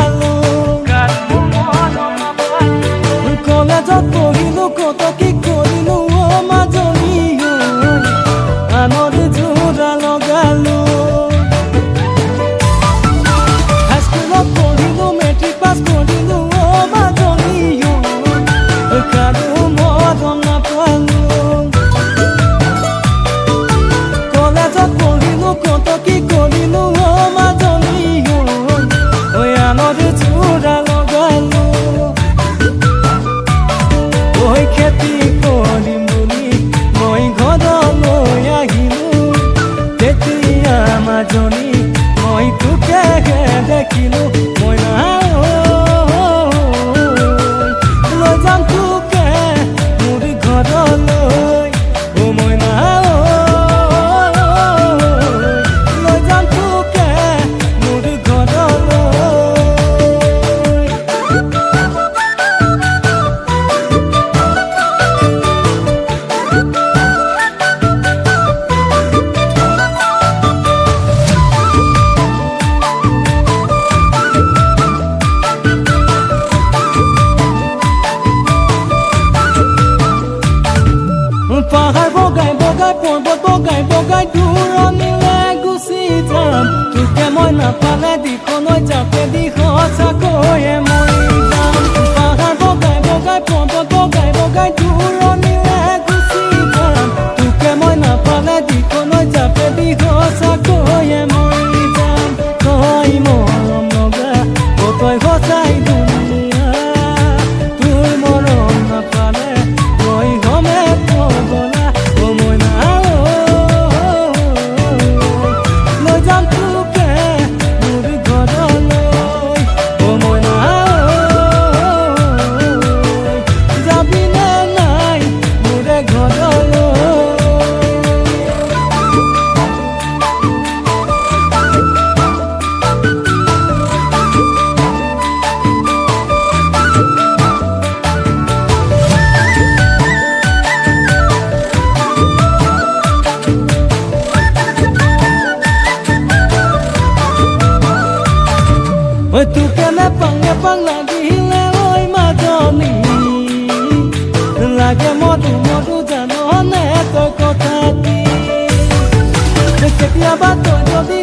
জোৰালো কলেজত পঢ়িলো কত কি কৰিলো মাজনী আনৰ জোৰা লগালো হাইস্কুলত পঢ়িলো মেট্ৰিক পাছ কৰিলো মাজনী কাৰো মৰম নাপালো কলেজত পঢ়িলো কত কি কৰিলো মাজনী আনৰ জোৰা লগালো খেতি কৰিম বুলি মই ঘৰলৈ আহিলো তেতিয়া মাজনী মই তোকে দেখিলো মই লৈ যাম তোকে মোৰ ঘৰলৈ মই লৈ যাম তোকে মোৰ ঘৰলৈ পাহাৰ বগাই বগাই পৰ্বত বগাই বগাই দূৰণিলৈ গুচি যাম তোকে মই নাপালে দিশলৈ যাতে দিশ সঁচাকৈয়ে মৰি যাম পাহাৰ বগাই বগাই পৰ্বত বগাই বগাই দূৰণিলৈ গুচি যাম তোকে মই নাপালে দিশলৈ যাতে দিশ সঁচাকৈয়ে মৰি যাম তই মৰম লগা তই সঁচাই দুনিয়া তোৰ মৰম নাপালে মই গমে পগলা লৈ যাম তোকে মোৰ ঘৰলৈ মই যাবি নে নাই মোৰ ঘৰলৈ তোকে নেপাং লাগিলে ঐ মাজনী লাগে মধু মধু জাননে তই কথা দি কেতিয়াবা তই যদি